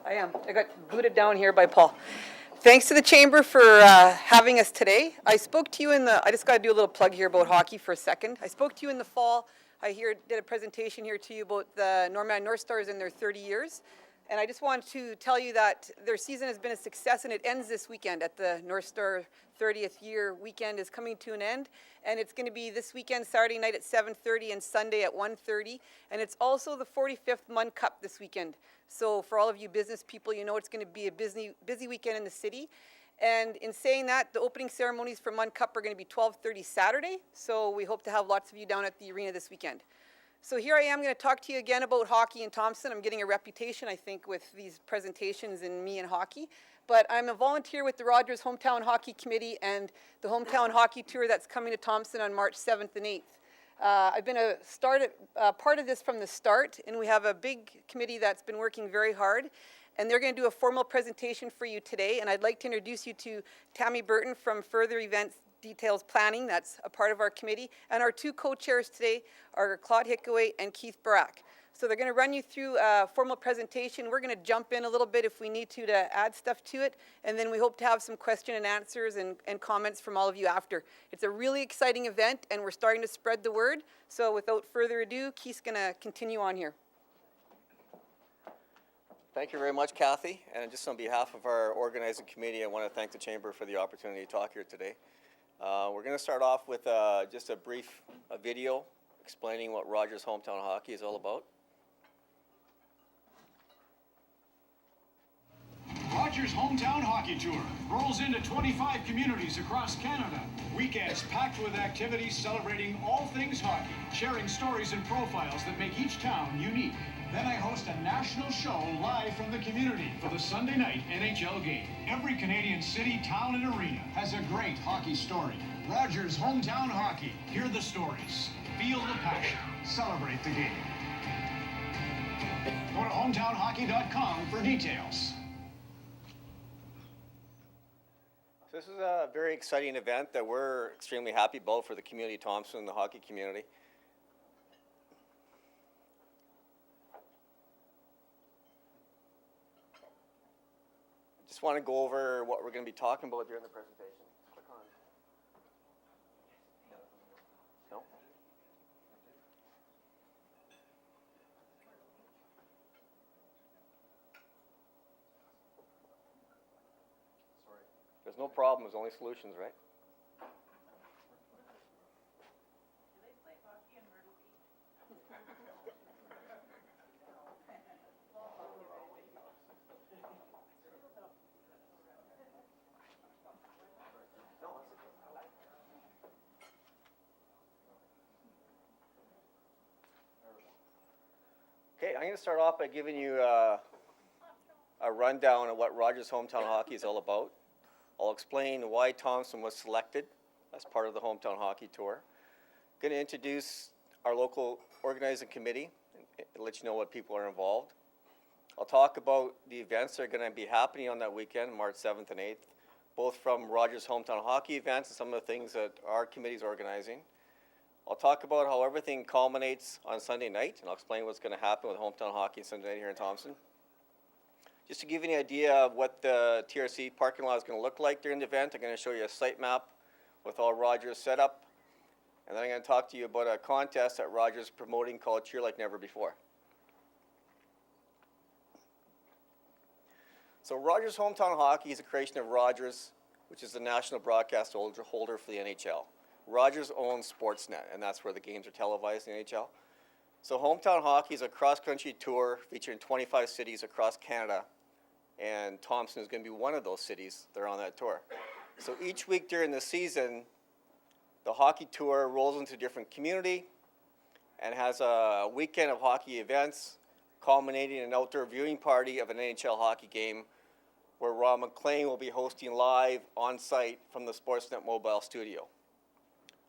I am. I got booted down here by Paul. Thanks to the Chamber for having us today. I spoke to you I just got to do a little plug here about hockey for a second. I spoke to you in the fall. Did a presentation here to you about the Norman North Stars and their 30 years. And I just wanted to tell you that their season has been a success, and it ends this weekend at the North Star 30th year weekend is coming to an end. And it's going to be this weekend, Saturday night at 7:30 and Sunday at 1:30. And it's also the 45th Munn Cup this weekend. So for all of you business people, you know it's going to be a busy weekend in the city. And in saying that, the opening ceremonies for Munn Cup are going to be 12:30 Saturday. So we hope to have lots of you down at the arena this weekend. So here I am going to talk to you again about hockey in Thompson. I'm getting a reputation, I think, with these presentations and me and hockey. But I'm a volunteer with the Rogers Hometown Hockey Committee and the Hometown Hockey Tour that's coming to Thompson on March 7th and 8th. I've been part of this from the start, and we have a big committee that's been working very hard. And they're going to do a formal presentation for you today. And I'd like to introduce you to Tammy Burton from Further Events Details Planning. That's a part of our committee. And our two co-chairs today are Claude Hickaway and Keith Barak. So they're going to run you through a formal presentation. We're going to jump in a little bit if we need to add stuff to it. And then we hope to have some question and answers and comments from all of you after. It's a really exciting event, and we're starting to spread the word. So without further ado, Keith's going to continue on here. Thank you very much, Kathy. And just on behalf of our organizing committee, I want to thank the Chamber for the opportunity to talk here today. We're going to start off with just a brief video explaining what Rogers Hometown Hockey is all about. Rogers Hometown Hockey Tour rolls into 25 communities across Canada. Weekends packed with activities celebrating all things hockey, sharing stories and profiles that make each town unique. Then I host a national show live from the community for the Sunday night NHL game. Every Canadian city, town, and arena has a great hockey story. Rogers Hometown Hockey. Hear the stories. Feel the passion. Celebrate the game. Go to hometownhockey.com for details. This is a very exciting event that we're extremely happy about for the community of Thompson and the hockey community. Just want to go over what we're going to be talking about during the presentation. Click on. No? Sorry. There's no problem. There's only solutions, right? Okay, I'm going to start off by giving you a rundown of what Rogers Hometown Hockey is all about. I'll explain why Thompson was selected as part of the Hometown Hockey Tour. I'm going to introduce our local organizing committee and let you know what people are involved. I'll talk about the events that are going to be happening on that weekend, March 7th and 8th, both from Rogers Hometown Hockey events and some of the things that our committee is organizing. I'll talk about how everything culminates on Sunday night, and I'll explain what's going to happen with Hometown Hockey Sunday night here in Thompson. Just to give you an idea of what the TRC parking lot is going to look like during the event, I'm going to show you a site map with all Rogers set up, and then I'm going to talk to you about a contest that Rogers is promoting called Cheer Like Never Before. So Rogers Hometown Hockey is a creation of Rogers, which is the national broadcast holder for the NHL. Rogers owns Sportsnet, and that's where the games are televised in the NHL. So Hometown Hockey is a cross-country tour featuring 25 cities across Canada, and Thompson is going to be one of those cities that are on that tour. So each week during the season, the hockey tour rolls into a different community and has a weekend of hockey events, culminating in an outdoor viewing party of an NHL hockey game where Rob McLean will be hosting live on-site from the Sportsnet mobile studio.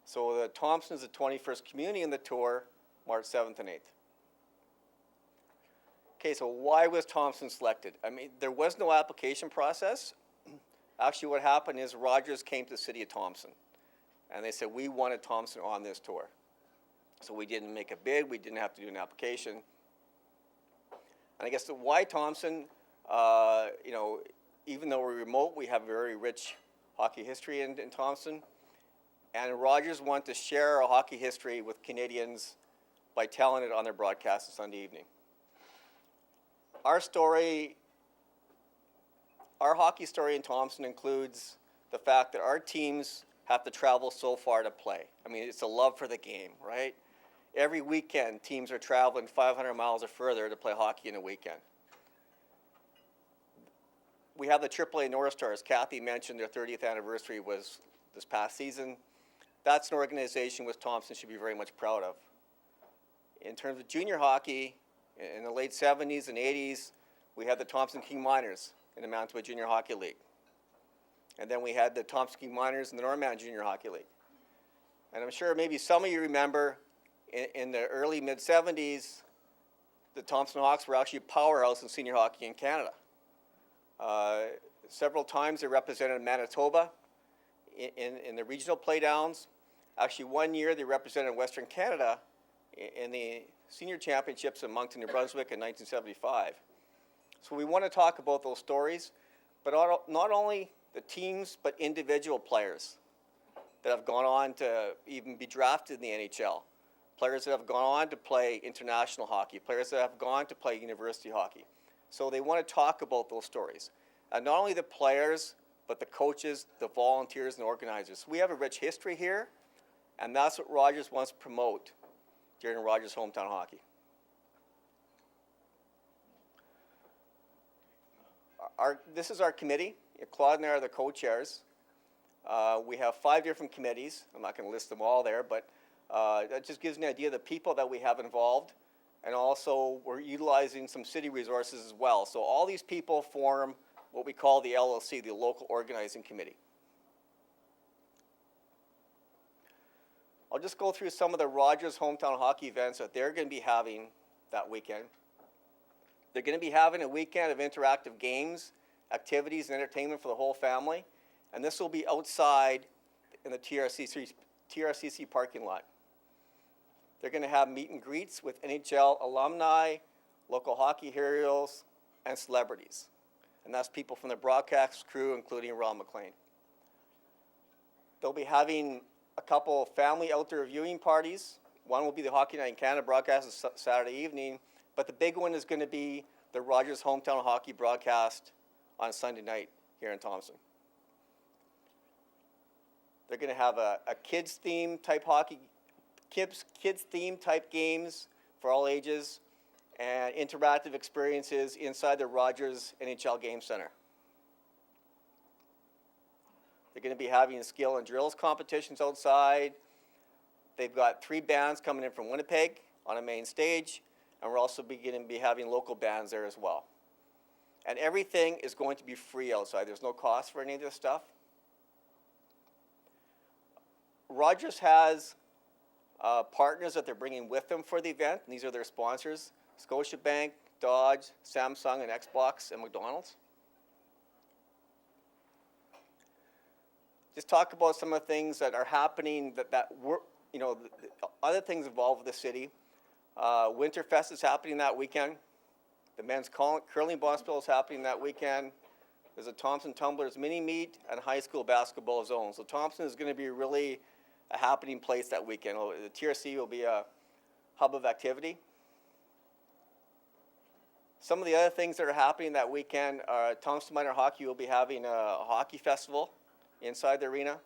So the Thompson is the 21st community in the tour, March 7th and 8th. Okay, so why was Thompson selected? I mean, there was no application process. Actually, what happened is Rogers came to the city of Thompson, and they said, we wanted Thompson on this tour. So we didn't make a bid. We didn't have to do an application. And I guess the why Thompson, You know, even though we're remote, we have very rich hockey history in Thompson. And Rogers want to share our hockey history with Canadians by telling it on their broadcast Sunday evening. Our story, our hockey story in Thompson includes the fact that our teams have to travel so far to play. I mean, it's a love for the game, right? Every weekend, teams are traveling 500 miles or further to play hockey in a weekend. We have the AAA North Stars. Kathy mentioned their 30th anniversary was this past season. That's an organization which Thompson should be very much proud of. In terms of junior hockey, in the late 70s and 80s, we had the Thompson King Miners in the Manitoba Junior Hockey League. And then we had the Thompson King Miners in the Norman Junior Hockey League. And I'm sure maybe some of you remember in the early mid-70s, the Thompson Hawks were actually a powerhouse in senior hockey in Canada. Several times they represented Manitoba in the regional playdowns. Actually, one year they represented Western Canada in the senior championships in Moncton, New Brunswick in 1975. So we want to talk about those stories, but not only the teams, but individual players that have gone on to even be drafted in the NHL, players that have gone on to play international hockey, players that have gone to play university hockey. So they want to talk about those stories. And not only the players, but the coaches, the volunteers, and organizers. We have a rich history here, and that's what Rogers wants to promote during Rogers Hometown Hockey. This is our committee. Claude and I are the co-chairs. We have 5 different committees. I'm not going to list them all there, but that just gives an idea of the people that we have involved. And also, we're utilizing some city resources as well. So all these people form what we call the LOC, the Local Organizing Committee. I'll just go through some of the Rogers Hometown Hockey events that they're going to be having that weekend. They're going to be having a weekend of interactive games, activities, and entertainment for the whole family. And this will be outside in the TRCC parking lot. They're going to have meet and greets with NHL alumni, local hockey heroes, and celebrities. And that's people from the broadcast crew, including Ron MacLean. They'll be having a couple of family outdoor viewing parties. One will be the Hockey Night in Canada broadcast Saturday evening, but the big one is going to be the Rogers Hometown Hockey broadcast on Sunday night here in Thompson. They're going to have a kids theme type hockey, kids theme type games for all ages, and interactive experiences inside the Rogers NHL Game Center. They're going to be having skill and drills competitions outside. They've got 3 bands coming in from Winnipeg on a main stage, and we're also going to be having local bands there as well. And everything is going to be free outside. There's no cost for any of this stuff. Rogers has partners that they're bringing with them for the event, and these are their sponsors: Scotiabank, Dodge, Samsung, and Xbox, and McDonald's. Just talk about some of the things that are happening that were, you know, the other things involved with the city. Winterfest is happening that weekend. The men's curling bonspiel is happening that weekend. There's a Thompson Tumblers mini meet and high school basketball zone. So Thompson is going to be really a happening place that weekend. The TRC will be a hub of activity. Some of the other things that are happening that weekend are Thompson Minor Hockey will be having a hockey festival inside the arena.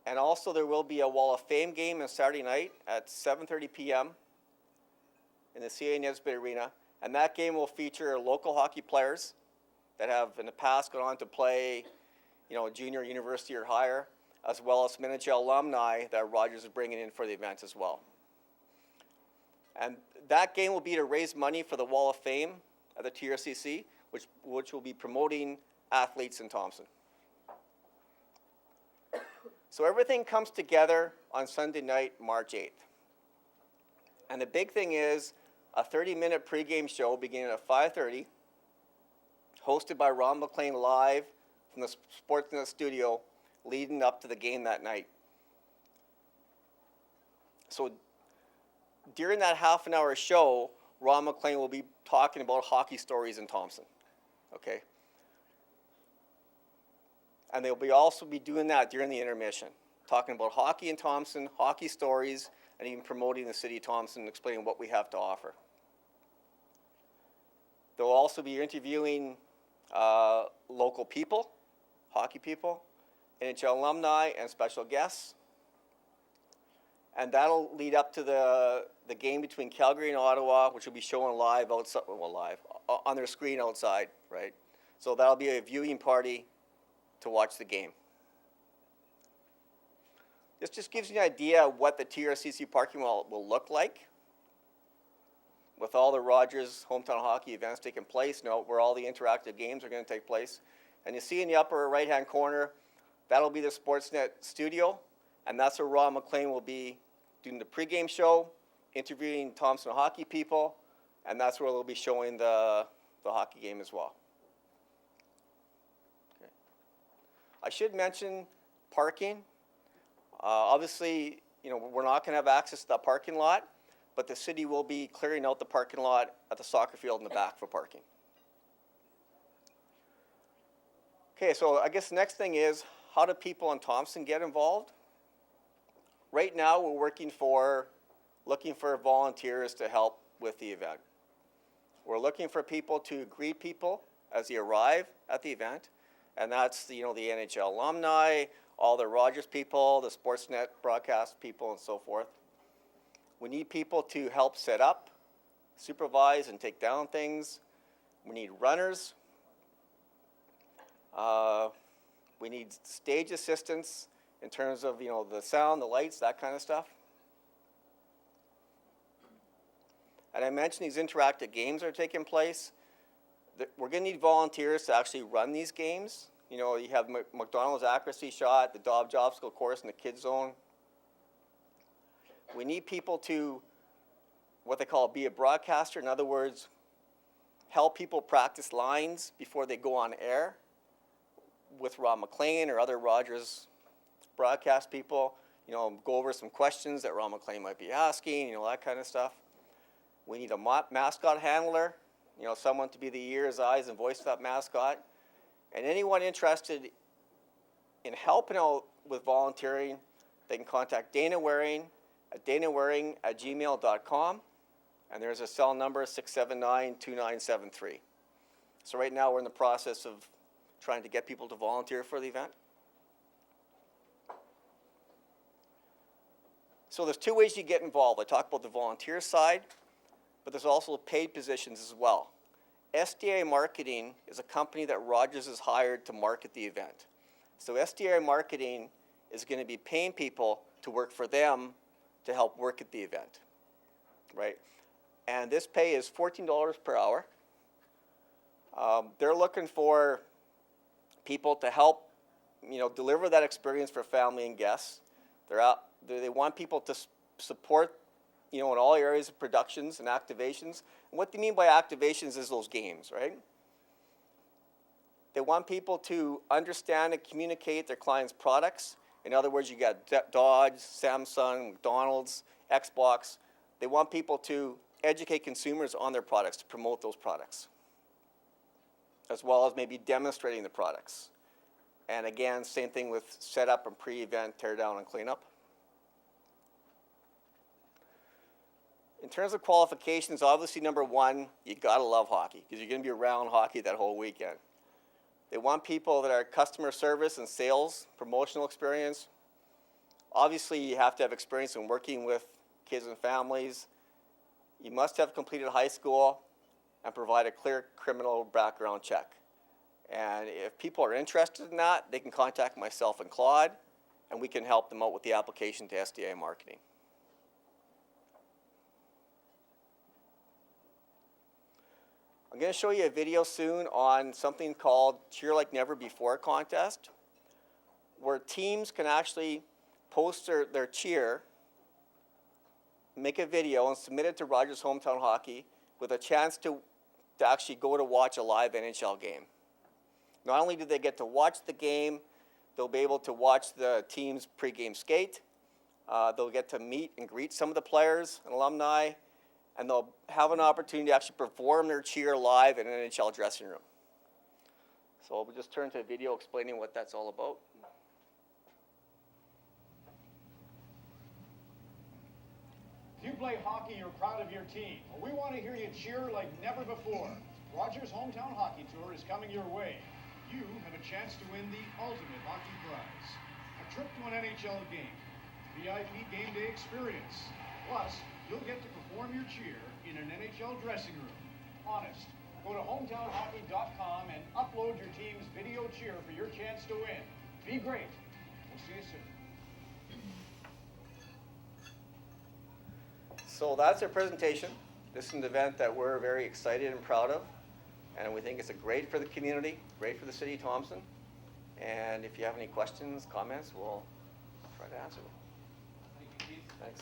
And also there will be a Wall of Fame game on Saturday night at 7:30 p.m. in the CA Nesbitt Arena. And that game will feature local hockey players that have in the past gone on to play, you know, junior, university, or higher, as well as some NHL alumni that Rogers is bringing in for the event as well. And that game will be to raise money for the Wall of Fame at the TRCC, which will be promoting athletes in Thompson. So everything comes together on Sunday night, March 8th. And the big thing is a 30-minute pregame show beginning at 5:30, hosted by Ron MacLean live from the Sportsnet studio leading up to the game that night. So during that half-an-hour show, Ron MacLean will be talking about hockey stories in Thompson. okay? And they'll also be doing that during the intermission, talking about hockey in Thompson, hockey stories, and even promoting the city of Thompson, explaining what we have to offer. They'll also be interviewing local people, hockey people, NHL alumni, and special guests. And that'll lead up to the game between Calgary and Ottawa, which will be shown live outside, on their screen outside, right? So that'll be a viewing party to watch the game. This just gives you an idea of what the TRCC parking lot will look like with all the Rogers hometown hockey events taking place, where all the interactive games are going to take place. And you see in the upper right-hand corner, that'll be the Sportsnet studio, and that's where Ron MacLean will be doing the pregame show, interviewing Thompson hockey people, and that's where they'll be showing the hockey game as well. Okay. I should mention parking. Obviously, we're not going to have access to that parking lot, but the city will be clearing out the parking lot at the soccer field in the back for parking. Okay, so I guess the next thing is, how do people in Thompson get involved? Right now, we're looking for volunteers to help with the event. We're looking for people to greet people as they arrive at the event, and that's the NHL alumni, all the Rogers people, the Sportsnet broadcast people, and so forth. We need people to help set up, supervise, and take down things. We need runners. We need stage assistants in terms of the sound, the lights, that kind of stuff. And I mentioned these interactive games that are taking place. We're going to need volunteers to actually run these games. You have McDonald's accuracy shot, the Dodge obstacle course, and the kids zone. We need people to, what they call, be a broadcaster. In other words, help people practice lines before they go on air with Ron MacLean or other Rogers broadcast people. Go over some questions that Ron MacLean might be asking, that kind of stuff. We need a mascot handler, someone to be the ears, eyes, and voice of that mascot. And anyone interested in helping out with volunteering, they can contact Dana Waring at danawaring@gmail.com. And there's a cell number, 679-2973. So right now we're in the process of trying to get people to volunteer for the event. So there's two ways you get involved. I talked about the volunteer side, but there's also paid positions as well. SDA Marketing is a company that Rogers has hired to market the event. So SDA Marketing is going to be paying people to work for them to help work at the event, right? And this pay is $14 per hour. They're looking for people to help, deliver that experience for family and guests. They want people to support, in all areas of productions and activations. And what they mean by activations is those games, right? They want people to understand and communicate their clients' products. In other words, you got Dodge, Samsung, McDonald's, Xbox. They want people to educate consumers on their products, to promote those products, as well as maybe demonstrating the products. And again, same thing with setup and pre-event, tear down and cleanup. In terms of qualifications, obviously number one, you gotta love hockey because you're gonna be around hockey that whole weekend. They want people that are customer service and sales, promotional experience. Obviously, you have to have experience in working with kids and families. You must have completed high school and provide a clear criminal background check. And if people are interested in that, they can contact myself and Claude, and we can help them out with the application to SDA Marketing. I'm going to show you a video soon on something called Cheer Like Never Before contest, where teams can actually post their cheer, make a video, and submit it to Rogers Hometown Hockey with a chance to actually go to watch a live NHL game. Not only do they get to watch the game, they'll be able to watch the team's pregame skate. They'll get to meet and greet some of the players and alumni, and they'll have an opportunity to actually perform their cheer live in an NHL dressing room. So we'll just turn to a video explaining what that's all about. If you play hockey, you're proud of your team. Well, we want to hear you cheer like never before. Rogers Hometown Hockey Tour is coming your way. You have a chance to win the ultimate hockey prize. A trip to an NHL game. VIP game day experience. Plus, you'll get to perform your cheer in an NHL dressing room. Honest. Go to hometownhockey.com and upload your team's video cheer for your chance to win. Be great. We'll see you soon. So that's our presentation. This is an event that we're very excited and proud of. And we think it's a great for the community, great for the city of Thompson. And if you have any questions, comments, we'll try to answer them. Thank you, Keith. Thanks.